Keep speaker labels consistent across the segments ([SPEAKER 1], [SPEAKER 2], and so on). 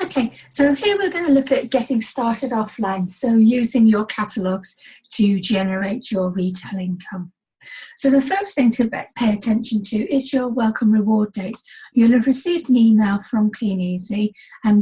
[SPEAKER 1] Okay, so here we're going to look at getting started offline, so using your catalogues to generate your retail income. So the first thing to pay attention to is your welcome reward dates. You'll have received an email from Clean Easy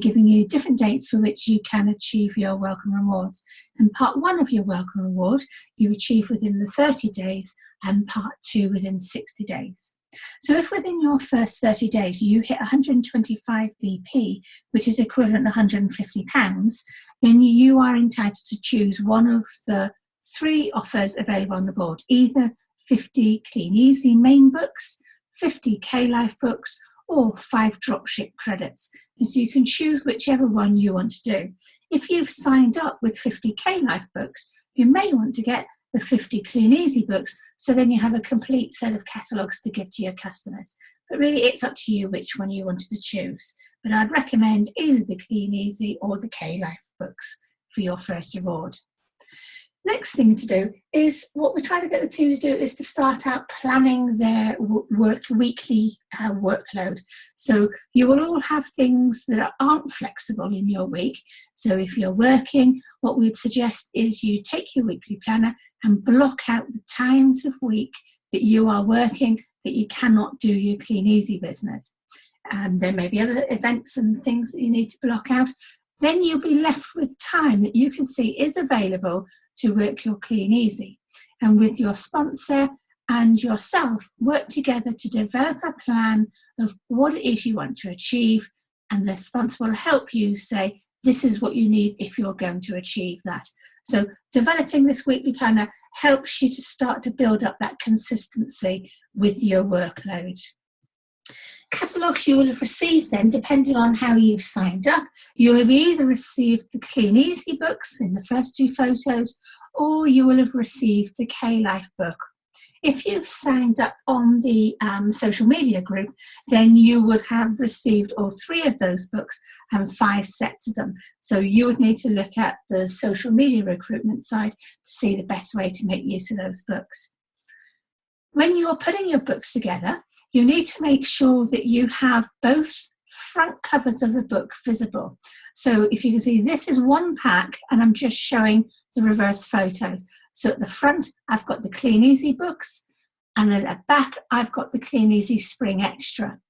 [SPEAKER 1] giving you different dates for which you can achieve your welcome rewards. And part 1 of your welcome reward you achieve within the 30 days and part 2 within 60 days. So if within your first 30 days you hit 125 BP, which is equivalent to £150, then you are entitled to choose one of the 3 offers available on the board, either 50 Clean Easy main books, 50 K-Life books, or 5 dropship credits. And so you can choose whichever one you want to do. If you've signed up with 50 K-Life books, you may want to get the 50 Clean Easy books, so then you have a complete set of catalogues to give to your customers. But really it's up to you which one you wanted to choose. But I'd recommend either the Clean Easy or the K-Life books for your first reward. Next thing to do is, what we're trying to get the team to do is to start out planning their weekly workload. So you will all have things that aren't flexible in your week. So if you're working, what we'd suggest is you take your weekly planner and block out the times of week that you are working that you cannot do your Clean Easy business. There may be other events and things that you need to block out. Then you'll be left with time that you can see is available to work your Clean Easy. And with your sponsor and yourself, work together to develop a plan of what it is you want to achieve, and the sponsor will help you say, this is what you need if you're going to achieve that. So developing this weekly planner helps you to start to build up that consistency with your workload. Catalogues you will have received then, depending on how you've signed up, you'll have either received the Clean Easy books in the first 2 photos, or you will have received the K-Life book. If you've signed up on the social media group, then you would have received all 3 of those books and 5 sets of them. So you would need to look at the social media recruitment side to see the best way to make use of those books. When you're putting your books together, you need to make sure that you have both front covers of the book visible. So if you can see, this is one pack and I'm just showing the reverse photos. So at the front, I've got the Clean Easy books, and at the back, I've got the Clean Easy Spring Extra.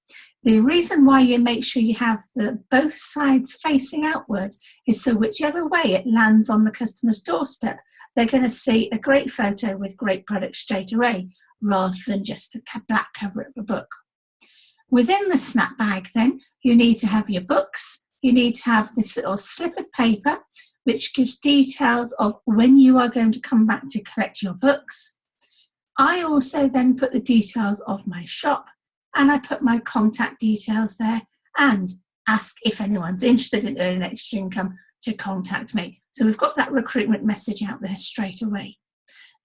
[SPEAKER 1] The reason why you make sure you have both sides facing outwards is so whichever way it lands on the customer's doorstep, they're going to see a great photo with great products straight away, rather than just the black cover of the book. Within the snap bag then, you need to have your books, you need to have this little slip of paper which gives details of when you are going to come back to collect your books. I also then put the details of my shop, and I put my contact details there and ask if anyone's interested in earning extra income to contact me. So we've got that recruitment message out there straight away.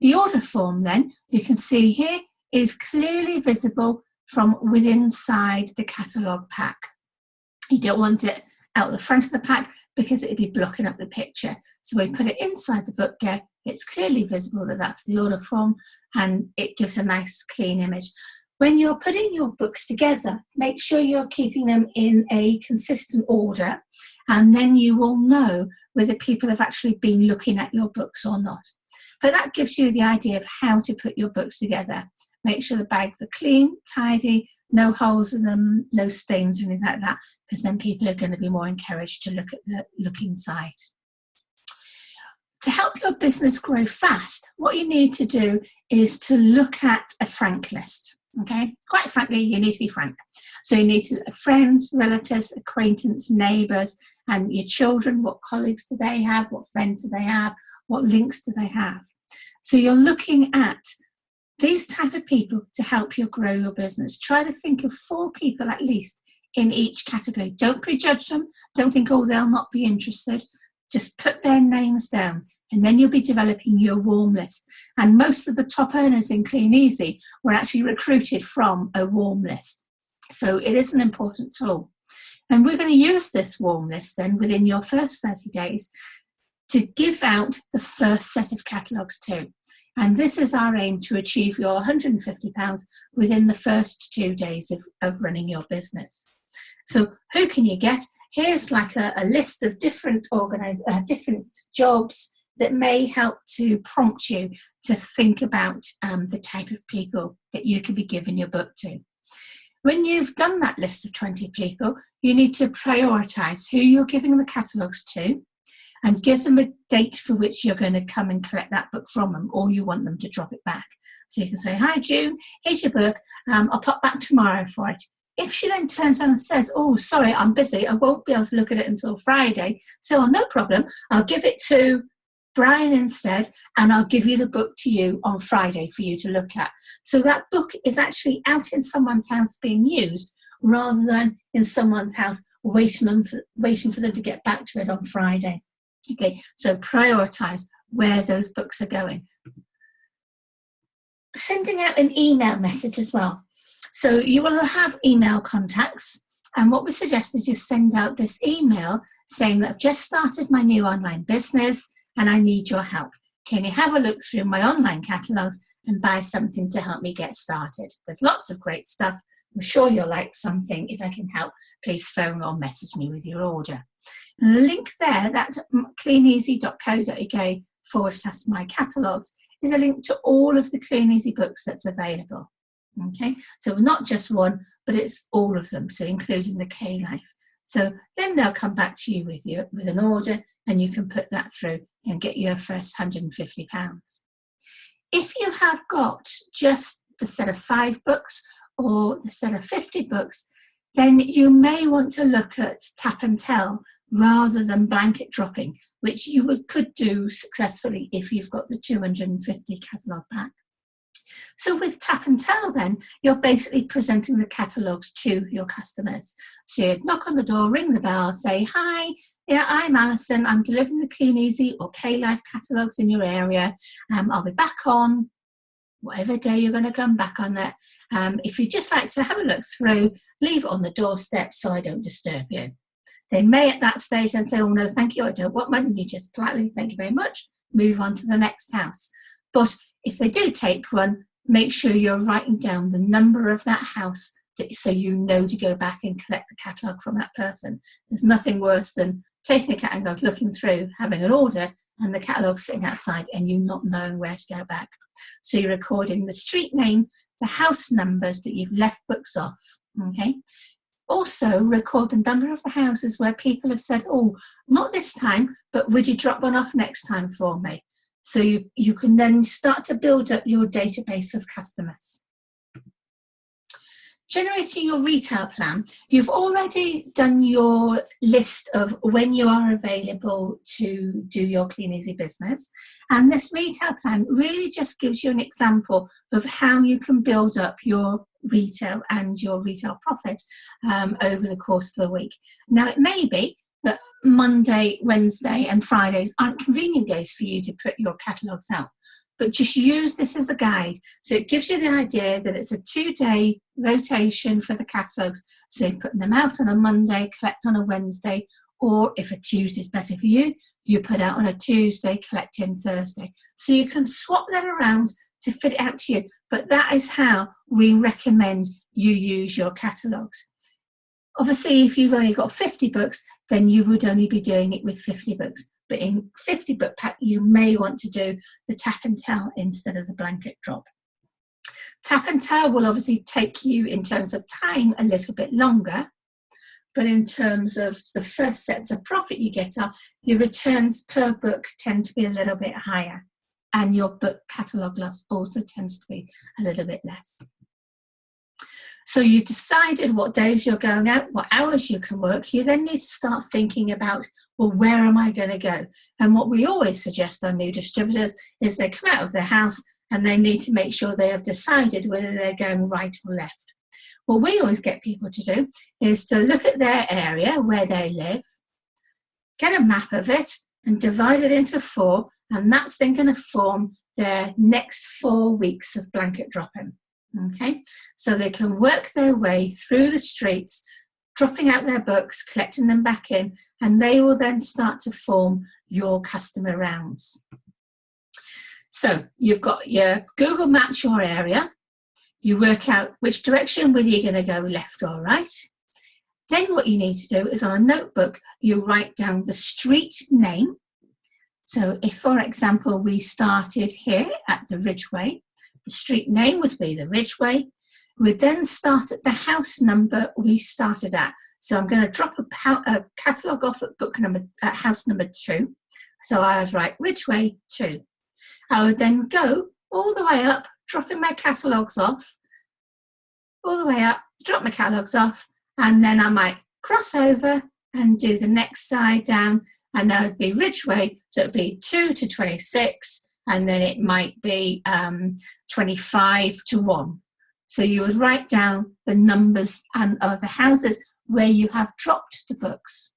[SPEAKER 1] The order form then, you can see here, is clearly visible from within inside the catalogue pack. You don't want it out the front of the pack because it would be blocking up the picture. So we put it inside the book here, it's clearly visible that that's the order form, and it gives a nice clean image. When you're putting your books together, make sure you're keeping them in a consistent order, and then you will know whether people have actually been looking at your books or not. But that gives you the idea of how to put your books together. Make sure the bags are clean, tidy, no holes in them, no stains or anything like that, because then people are going to be more encouraged to look inside. To help your business grow fast, what you need to do is to look at a frank list. Okay, quite frankly, you need to be frank. So you need to look at friends, relatives, acquaintance, neighbours, and your children. What colleagues do they have? What friends do they have? What links do they have? So you're looking at these type of people to help you grow your business. Try to think of 4 people at least in each category. Don't prejudge them. Don't think, oh, they'll not be interested. Just put their names down, and then you'll be developing your warm list. And most of the top earners in Clean Easy were actually recruited from a warm list. So it is an important tool. And we're going to use this warm list then within your first 30 days to give out the first set of catalogues too. And this is our aim, to achieve your £150 within the first 2 days of running your business. So who can you get? here's like a list of different different jobs that may help to prompt you to think about the type of people that you could be giving your book to. When you've done that list of 20 people, you need to prioritise who you're giving the catalogues to and give them a date for which you're going to come and collect that book from them, or you want them to drop it back. So you can say, hi June, here's your book, I'll pop back tomorrow for it. If she then turns around and says, oh, sorry, I'm busy, I won't be able to look at it until Friday, so no problem, I'll give it to Brian instead, and I'll give you the book to you on Friday for you to look at. So that book is actually out in someone's house being used, rather than in someone's house waiting for them to get back to it on Friday. Okay, so prioritise where those books are going. Sending out an email message as well. So you will have email contacts, and what we suggest is you send out this email saying that I've just started my new online business and I need your help. Can you have a look through my online catalogues and buy something to help me get started? There's lots of great stuff. I'm sure you'll like something. If I can help, please phone or message me with your order. And the link there, that cleaneasy.co.uk/my catalogues, is a link to all of the Clean Easy books that's available. Okay, so not just one, but it's all of them, so including the K-Life. So then they'll come back to you with an order, and you can put that through and get your first £150. If you have got just the set of 5 books or the set of 50 books, then you may want to look at tap and tell rather than blanket dropping, which you could do successfully if you've got the 250 catalogue pack. So with tap and tell then, you're basically presenting the catalogues to your customers. So you'd knock on the door, ring the bell, say, hi, yeah, I'm Alison, I'm delivering the Clean Easy or K-Life catalogues in your area. I'll be back on whatever day you're going to come back on that. If you'd just like to have a look through, leave it on the doorstep so I don't disturb you. They may at that stage then say, oh no, thank you, I don't want one. You just politely, thank you very much, move on to the next house. But if they do take one, make sure you're writing down the number of that house so you know to go back and collect the catalogue from that person. There's nothing worse than taking a catalogue, looking through, having an order, and the catalogue sitting outside and you not knowing where to go back. So you're recording the street name, the house numbers that you've left books off, okay? Also record the number of the houses where people have said, oh, not this time, but would you drop one off next time for me? So you can then start to build up your database of customers. Generating your retail plan, you've already done your list of when you are available to do your Clean Easy business. And this retail plan really just gives you an example of how you can build up your retail and your retail profit over the course of the week. Now, it may be that Monday, Wednesday and Fridays aren't convenient days for you to put your catalogues out, but just use this as a guide. So it gives you the idea that it's a 2-day rotation for the catalogues. So you're putting them out on a Monday, collect on a Wednesday, or if a Tuesday is better for you, you put out on a Tuesday, collect in Thursday. So you can swap that around to fit it out to you, but that is how we recommend you use your catalogues. Obviously, if you've only got 50 books, then you would only be doing it with 50 books. But in 50 book pack, you may want to do the tap and tell instead of the blanket drop. Tap and tell will obviously take you in terms of time a little bit longer, but in terms of the first sets of profit you get off, your returns per book tend to be a little bit higher, and your book catalogue loss also tends to be a little bit less. So you've decided what days you're going out, what hours you can work. You then need to start thinking about, well, where am I going to go? And what we always suggest on new distributors is they come out of their house and they need to make sure they have decided whether they're going right or left. What we always get people to do is to look at their area where they live, get a map of it and divide it into 4, and that's then going to form their next 4 weeks of blanket dropping. Okay, so they can work their way through the streets, dropping out their books, collecting them back in, and they will then start to form your customer rounds. So you've got your Google Maps, your area, you work out which direction, whether you're going to go left or right. Then what you need to do is on a notebook, you write down the street name. So if, for example, we started here at the Ridgeway, the street name would be the Ridgeway. We'd then start at the house number we started at. So I'm going to drop a catalogue off at house number 2. So I would write Ridgeway 2. I would then go all the way up, dropping my catalogues off, all the way up, drop my catalogues off, and then I might cross over and do the next side down, and that would be Ridgeway, so it would be 2 to 26, and then it might be 25 to 1. So you would write down the numbers of the houses where you have dropped the books,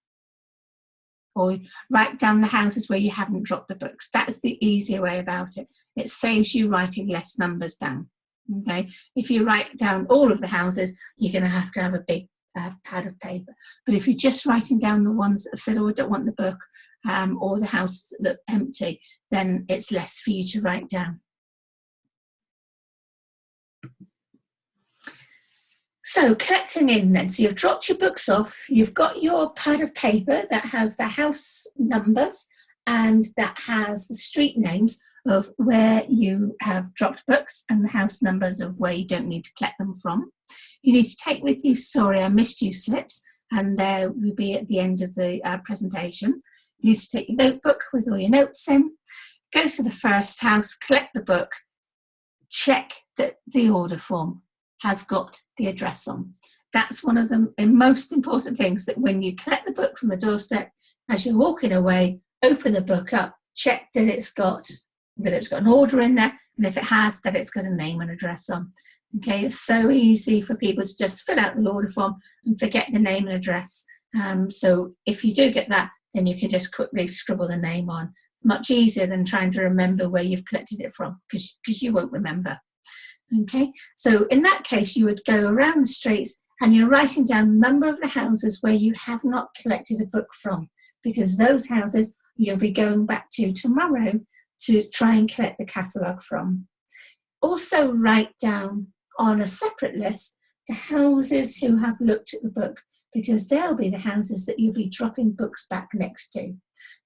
[SPEAKER 1] or write down the houses where you haven't dropped the books. That's the easier way about it. It saves you writing less numbers down. Okay, if you write down all of the houses, you're going to have a big pad of paper. But if you're just writing down the ones that have said, oh, I don't want the book, or the house look empty, then it's less for you to write down. So collecting in then, so you've dropped your books off, you've got your pad of paper that has the house numbers and that has the street names of where you have dropped books and the house numbers of where you don't need to collect them from. You need to take with you sorry I missed you slips, and there will be at the end of the presentation. You need to take your notebook with all your notes in, go to the first house, collect the book, check that the order form has got the address on. That's one of the most important things, that when you collect the book from the doorstep, as you're walking away, open the book up, check that it's got an order in there, and if it has, that it's got a name and address on. Okay, it's so easy for people to just fill out the order form and forget the name and address. So if you do get that, then you can just quickly scribble the name on. Much easier than trying to remember where you've collected it from, because you won't remember. Okay, so in that case, you would go around the streets and you're writing down the number of the houses where you have not collected a book from, because those houses you'll be going back to tomorrow to try and collect the catalogue from. Also write down on a separate list the houses who have looked at the book, because they'll be the houses that you'll be dropping books back next to.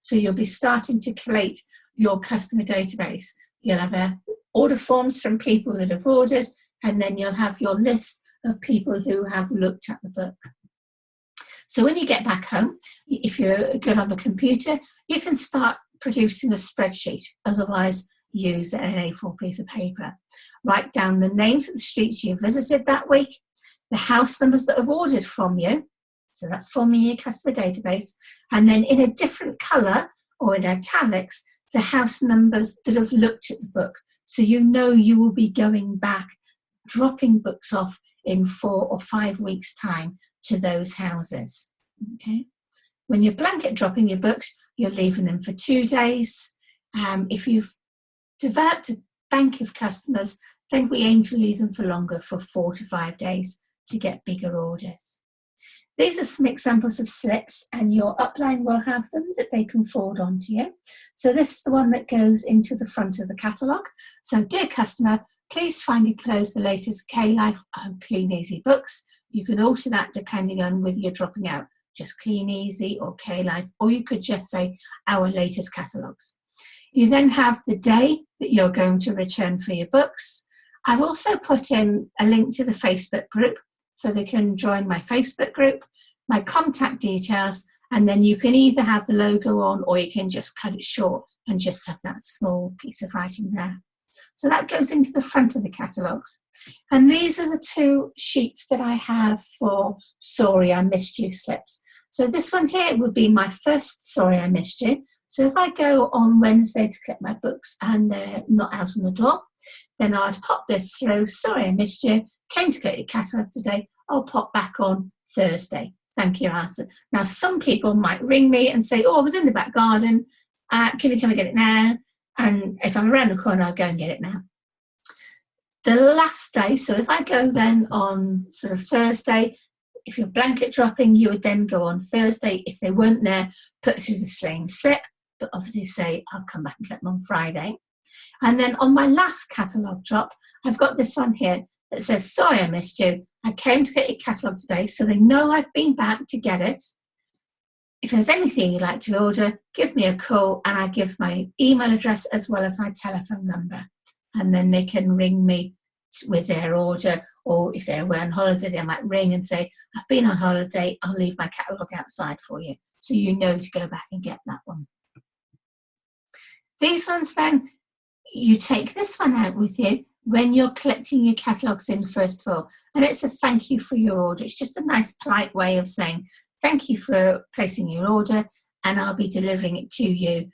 [SPEAKER 1] So you'll be starting to collate your customer database. You'll have order forms from people that have ordered, and then you'll have your list of people who have looked at the book. So when you get back home, if you're good on the computer, you can start producing a spreadsheet. Otherwise, use an A4 piece of paper. Write down the names of the streets you visited that week, the house numbers that have ordered from you, so that's forming your customer database, and then in a different colour or in italics, the house numbers that have looked at the book. So you know you will be going back, dropping books off in 4 or 5 weeks' time to those houses. Okay. When you're blanket dropping your books, you're leaving them for 2 days. If you've developed a bank of customers, then we aim to leave them for longer, for 4 to 5 days, to get bigger orders. These are some examples of slips, and your upline will have them that they can forward on to you. So this is the one that goes into the front of the catalogue. So, dear customer, please find enclosed the latest K-Life Clean Easy books. You can alter that depending on whether you're dropping out just Clean Easy or K-Life, or you could just say our latest catalogues. You then have the day that you're going to return for your books. I've also put in a link to the Facebook group, so they can join my Facebook group, my contact details, and then you can either have the logo on, or you can just cut it short and just have that small piece of writing there. So that goes into the front of the catalogues. And these are the 2 sheets that I have for sorry I missed you slips. So this one here would be my first sorry I missed you. So if I go on Wednesday to get my books and they're not out on the door, then I'd pop this through, sorry I missed you, came to get your catalogue today, I'll pop back on Thursday. Thank you, answer. Now, some people might ring me and say, oh, I was in the back garden, can you come and get it now? And if I'm around the corner, I'll go and get it now. The last day, so if I go then on sort of Thursday, if you're blanket dropping, you would then go on Thursday. If they weren't there, put through the same slip, but obviously say, I'll come back and collect them on Friday. And then on my last catalogue drop, I've got this one here that says, sorry I missed you, I came to get your catalogue today, so they know I've been back to get it. If there's anything you'd like to order, give me a call, and I give my email address as well as my telephone number. And then they can ring me with their order, or if they're away on holiday, they might ring and say, I've been on holiday, I'll leave my catalogue outside for you. So you know to go back and get that one. These ones then, you take this one out with you when you're collecting your catalogues in first of all. And it's a thank you for your order. It's just a nice polite way of saying, thank you for placing your order, and I'll be delivering it to you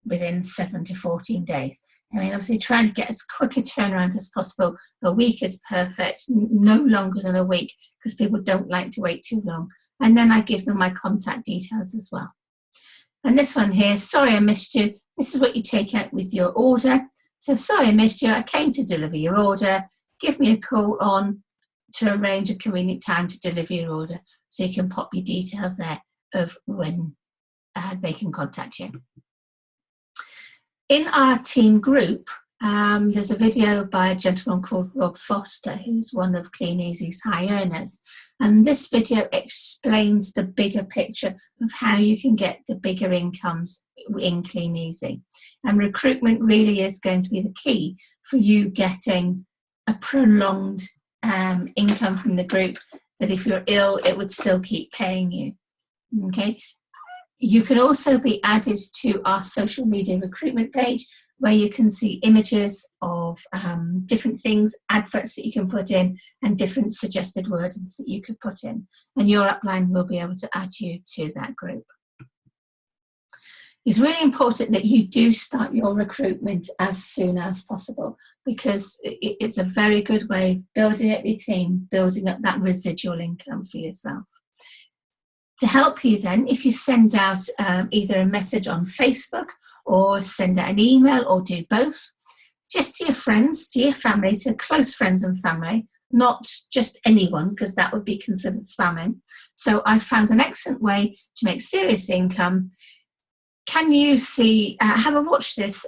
[SPEAKER 1] within 7 to 14 days. I mean, obviously trying to get as quick a turnaround as possible. A week is perfect, no longer than a week, because people don't like to wait too long. And then I give them my contact details as well. And this one here, sorry I missed you. This is what you take out with your order. So sorry I missed you. I came to deliver your order. Give me a call on to arrange a convenient time to deliver your order. So you can pop your details there of when they can contact you. In our team group, there's a video by a gentleman called Rob Foster, who's one of Clean Easy's high earners. And this video explains the bigger picture of how you can get the bigger incomes in Clean Easy. And recruitment really is going to be the key for you getting a prolonged income from the group, that if you're ill, it would still keep paying you. Okay. You can also be added to our social media recruitment page, where you can see images of different things, adverts that you can put in, and different suggested wordings that you could put in. And your upline will be able to add you to that group. It's really important that you do start your recruitment as soon as possible, because it's a very good way of building up your team, building up that residual income for yourself. To help you then, if you send out either a message on Facebook or send out an email, or do both, just to your friends, to your family, to close friends and family, not just anyone, because that would be considered spamming. So I found an excellent way to make serious income. Can you see, have a watch this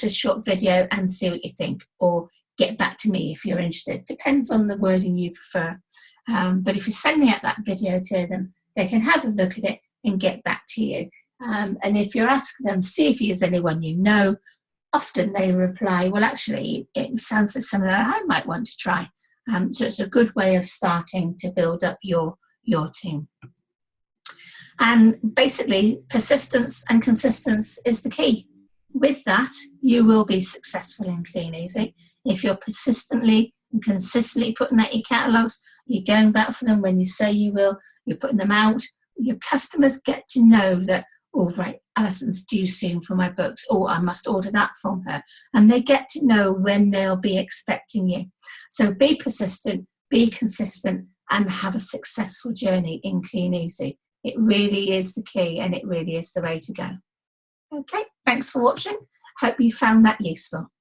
[SPEAKER 1] short video and see what you think, or get back to me if you're interested. Depends on the wording you prefer. But if you're sending out that video to them, they can have a look at it and get back to you. And if you're asking them, see if there's anyone you know, often they reply, well, actually, it sounds like something that I might want to try. So it's a good way of starting to build up your team. And basically, persistence and consistency is the key. With that, you will be successful in Clean Easy. If you're persistently and consistently putting out your catalogues, you're going back for them when you say you will, you're putting them out, your customers get to know that, oh, right, Alison's due soon for my books, or I must order that from her. And they get to know when they'll be expecting you. So be persistent, be consistent, and have a successful journey in Clean Easy. It really is the key, and it really is the way to go. Okay, thanks for watching. Hope you found that useful.